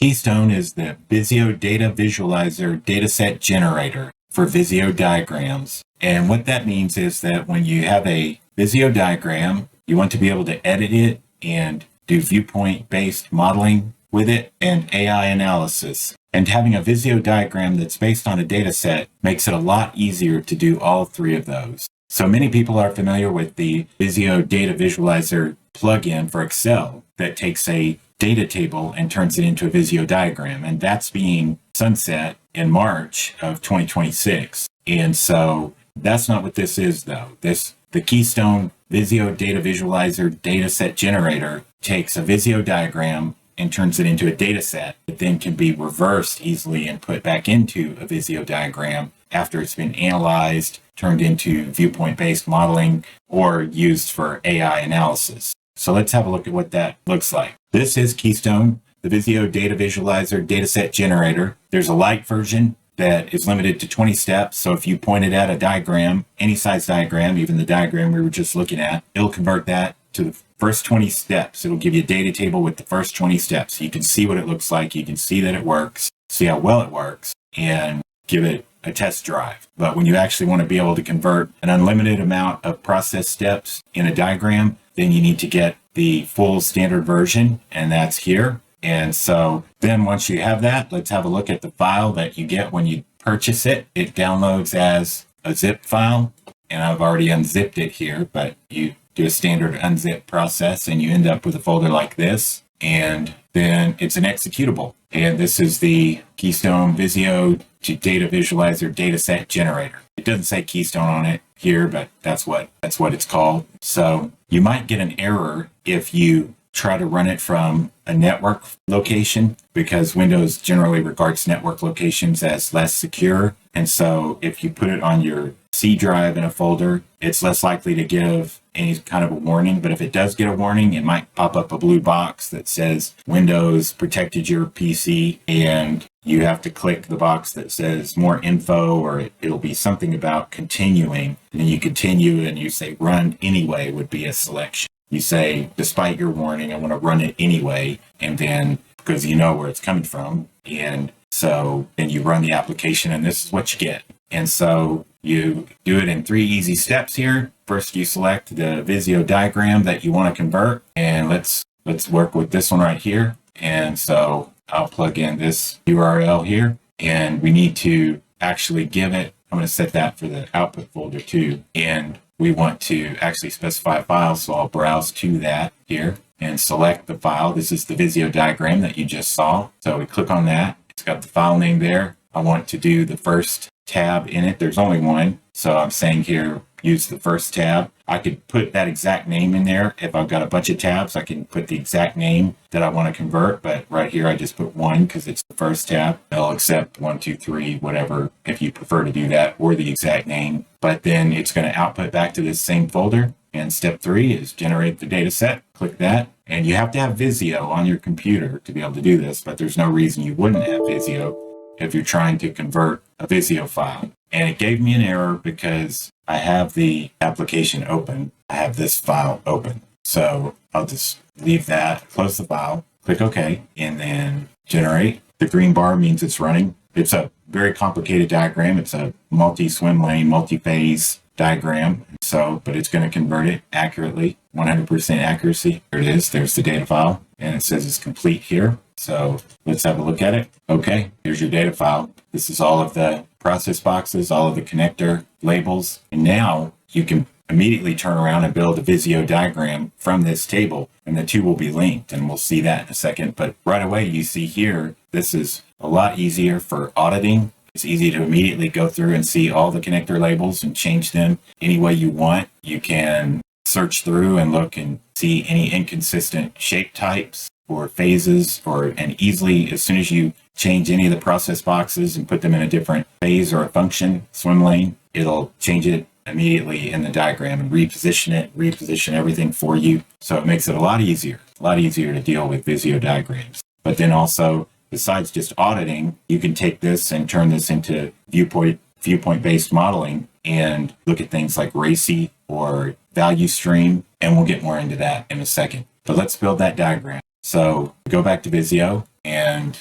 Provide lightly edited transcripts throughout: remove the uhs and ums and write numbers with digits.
Keystone is the Visio data visualizer dataset generator for Visio diagrams. And what that means is that when you have a Visio diagram, you want to be able to edit it and do viewpoint-based modeling with it and AI analysis. And having a Visio diagram that's based on a data set makes it a lot easier to do all three of those. So many people are familiar with the Visio data visualizer plugin for Excel that takes a data table and turns it into a Visio diagram. And that's being sunset in March of 2026. And so that's not what this is, though. The Keystone Visio data visualizer dataset generator takes a Visio diagram and turns it into a data set that then can be reversed easily and put back into a Visio diagram after it's been analyzed, turned into viewpoint-based modeling, or used for AI analysis. So let's have a look at what that looks like. This is Keystone, the Visio data visualizer dataset generator. There's a light version that is limited to 20 steps. So if you pointed at a diagram, any size diagram, even the diagram we were just looking at, it'll convert that to the first 20 steps. It'll give you a data table with the first 20 steps. You can see what it looks like. You can see that it works, see how well it works, and give it a test drive. But when you actually want to be able to convert an unlimited amount of process steps in a diagram, then you need to get the full standard version, and that's here. And so then once you have that, let's have a look at the file that you get when you purchase it. It downloads as a zip file, and I've already unzipped it here, but you do a standard unzip process and you end up with a folder like this, and then it's an executable. And this is the Keystone Visio data visualizer dataset generator. It doesn't say Keystone on it here, but that's what it's called. So you might get an error if you try to run it from a network location, because Windows generally regards network locations as less secure. And so if you put it on your C drive in a folder, it's less likely to give any kind of a warning. But if it does get a warning, it might pop up a blue box that says Windows protected your PC, and you have to click the box that says more info, or it'll be something about continuing. And then you continue and you say run anyway would be a selection. You say, despite your warning, I want to run it anyway. And then, because you know where it's coming from. And so then you run the application, and this is what you get. And so you do it in 3 easy steps here. First, you select the Visio diagram that you want to convert. And let's work with this one right here. And so I'll plug in this URL here. And we need to actually give it, I'm going to set that for the output folder too. And we want to actually specify a file, so I'll browse to that here and select the file. This is the Visio diagram that you just saw. So we click on that. It's got the file name there. I want to do the first tab in it. There's only one. So I'm saying here, use the first tab. I could put that exact name in there. If I've got a bunch of tabs, I can put the exact name that I want to convert. But right here, I just put 1 because it's the first tab. They'll accept 1, 2, 3, whatever, if you prefer to do that, or the exact name. But then it's going to output back to this same folder. And step 3 is generate the data set. Click that. And you have to have Visio on your computer to be able to do this, but there's no reason you wouldn't have Visio if you're trying to convert a Visio file. And it gave me an error because I have the application open. I have this file open. So I'll just leave that, close the file, click OK, and then generate. The green bar means it's running. It's a very complicated diagram. It's a multi-swim lane, multi-phase diagram. So, but it's going to convert it accurately, 100% accuracy. There it is. There's the data file. And it says it's complete here. So let's have a look at it. Okay, here's your data file. This is all of the process boxes, all of the connector labels. And now you can immediately turn around and build a Visio diagram from this table, and the two will be linked, and we'll see that in a second. But right away, you see here, this is a lot easier for auditing. It's easy to immediately go through and see all the connector labels and change them any way you want. You can search through and look and see any inconsistent shape types or phases, and easily, as soon as you change any of the process boxes and put them in a different phase or a function, swim lane, it'll change it immediately in the diagram and reposition everything for you. So it makes it a lot easier to deal with Visio diagrams. But then also, besides just auditing, you can take this and turn this into viewpoint-based modeling and look at things like RACI or value stream, and we'll get more into that in a second. But let's build that diagram. So go back to Visio, and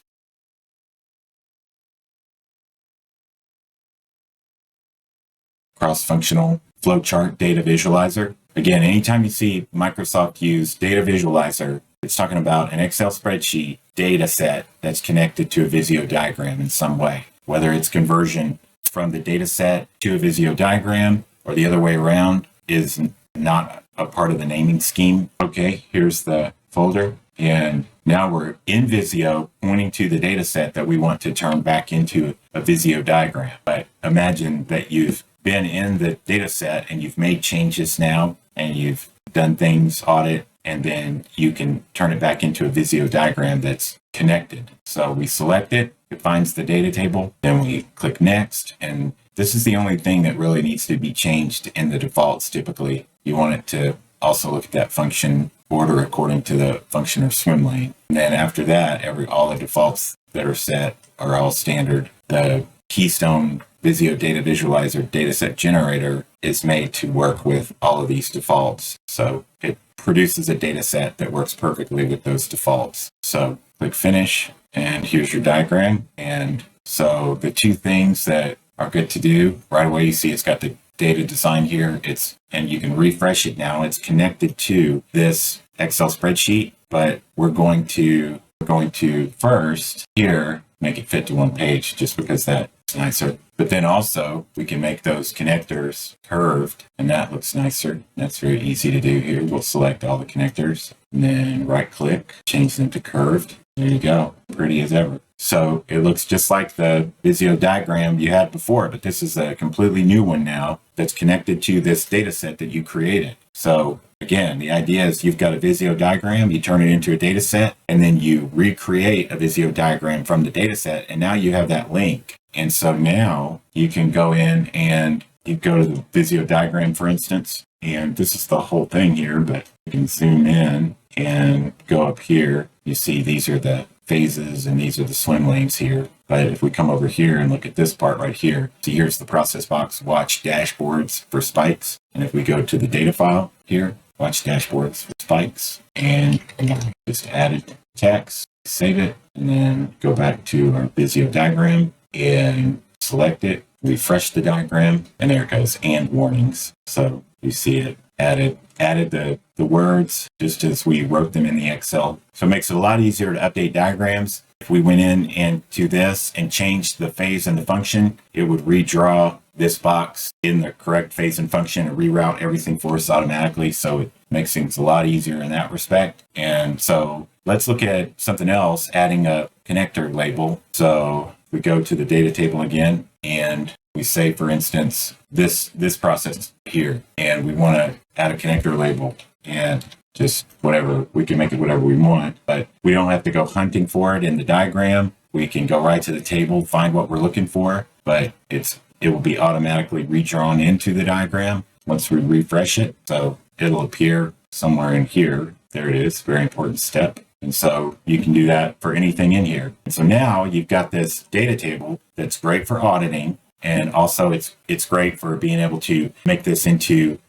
cross-functional flowchart data visualizer. Again, anytime you see Microsoft use data visualizer, it's talking about an Excel spreadsheet data set that's connected to a Visio diagram in some way, whether it's conversion from the data set to a Visio diagram or the other way around is not a part of the naming scheme. Okay, here's the folder. And now we're in Visio pointing to the data set that we want to turn back into a Visio diagram. But imagine that you've been in the data set and you've made changes now and you've done things, audit, and then you can turn it back into a Visio diagram that's connected. So we select it, it finds the data table, then we click next. And this is the only thing that really needs to be changed in the defaults typically. You want it to also look at that function order according to the function or swim lane. And then after that, all the defaults that are set are all standard. The Keystone Visio Data Visualizer dataset generator is made to work with all of these defaults. So it produces a data set that works perfectly with those defaults. So click finish, and here's your diagram. And so the two things that are good to do right away, you see it's got the data design here. And you can refresh it now. It's connected to this Excel spreadsheet, but we're going to first here make it fit to one page just because that's nicer. But then also we can make those connectors curved, and that looks nicer. That's very easy to do here. We'll select all the connectors and then right click, change them to curved. There you go. Pretty as ever. So it looks just like the Visio diagram you had before, but this is a completely new one now that's connected to this data set that you created. So again, the idea is you've got a Visio diagram, you turn it into a data set, and then you recreate a Visio diagram from the data set, and now you have that link. And so now you can go in and you go to the Visio diagram, for instance, and this is the whole thing here, but you can zoom in and go up here. You see these are the phases and these are the swim lanes here. But if we come over here and look at this part right here, see here's the process box, watch dashboards for spikes. And if we go to the data file here, watch dashboards for spikes, and just added text, save it, and then go back to our Visio diagram and select it, refresh the diagram, and there it goes, and warnings. So you see it added the words just as we wrote them in the Excel. So it makes it a lot easier to update diagrams. If we went in and to this and changed the phase and the function, it would redraw this box in the correct phase and function and reroute everything for us automatically. So it makes things a lot easier in that respect. And so let's look at something else, adding a connector label. So we go to the data table again, and we say, for instance, this process here, and we want to add a connector label, and just whatever, we can make it whatever we want, but we don't have to go hunting for it in the diagram. We can go right to the table, find what we're looking for, but it will be automatically redrawn into the diagram once we refresh it. So it'll appear somewhere in here. There it is, very important step. And so you can do that for anything in here. And so now you've got this data table that's great for auditing. And also it's great for being able to make this into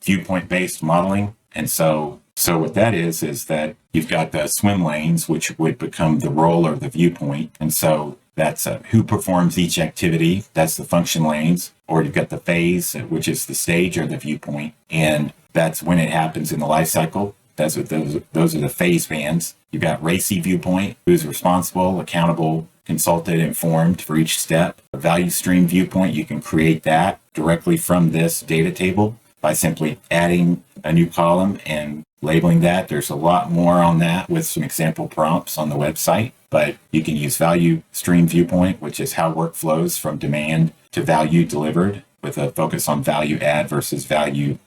viewpoint-based modeling. And so what that is that you've got the swim lanes, which would become the role or the viewpoint. And so that's who performs each activity. That's the function lanes. Or you've got the phase, which is the stage or the viewpoint. And that's when it happens in the life cycle. Those are the phase bands. You've got RACI viewpoint, who's responsible, accountable, consulted, informed for each step. A value stream viewpoint, you can create that directly from this data table by simply adding a new column and labeling that. There's a lot more on that with some example prompts on the website, but you can use value stream viewpoint, which is how work flows from demand to value delivered, with a focus on value add versus value,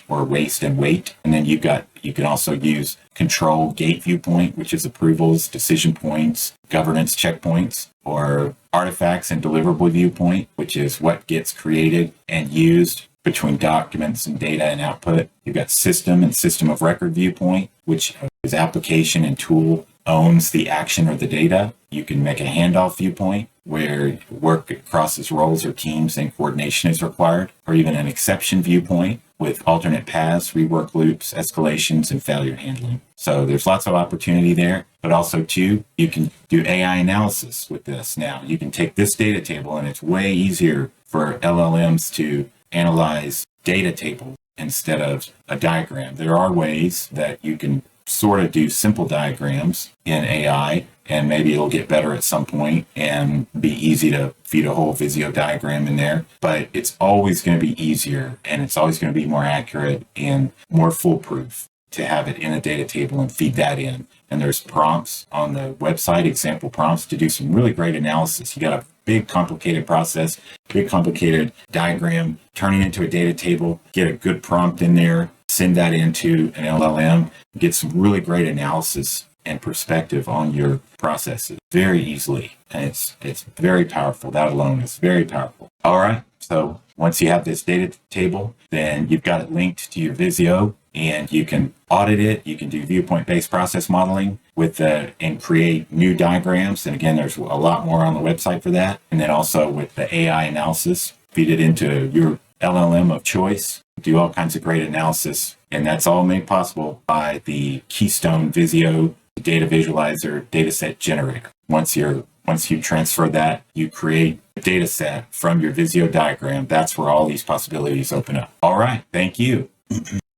or waste and weight. And then you can also use control gate viewpoint, which is approvals, decision points, governance checkpoints, or artifacts and deliverable viewpoint, which is what gets created and used between documents and data and output. You've got system and system of record viewpoint, which is application and tool owns the action or the data. You can make a handoff viewpoint where work crosses roles or teams and coordination is required, or even an exception viewpoint with alternate paths, rework loops, escalations, and failure handling. So there's lots of opportunity there, but also too, you can do AI analysis with this now. You can take this data table, and it's way easier for LLMs to analyze data tables instead of a diagram. There are ways that you can sort of do simple diagrams in AI, and maybe it'll get better at some point and be easy to feed a whole Visio diagram in there. But it's always going to be easier, and it's always going to be more accurate and more foolproof to have it in a data table and feed that in. And there's prompts on the website, example prompts, to do some really great analysis. You got a big complicated process, big complicated diagram, turn it into a data table, get a good prompt in there, send that into an LLM, get some really great analysis and perspective on your processes very easily. And it's very powerful. That alone is very powerful. All right. So once you have this data table, then you've got it linked to your Visio, and you can audit it. You can do viewpoint-based process modeling and create new diagrams. And again, there's a lot more on the website for that. And then also with the AI analysis, feed it into your LLM of choice, do all kinds of great analysis. And that's all made possible by the Keystone Visio data visualizer dataset generator. Once you transfer that, you create a data set from your Visio diagram. That's where all these possibilities open up. All right. Thank you.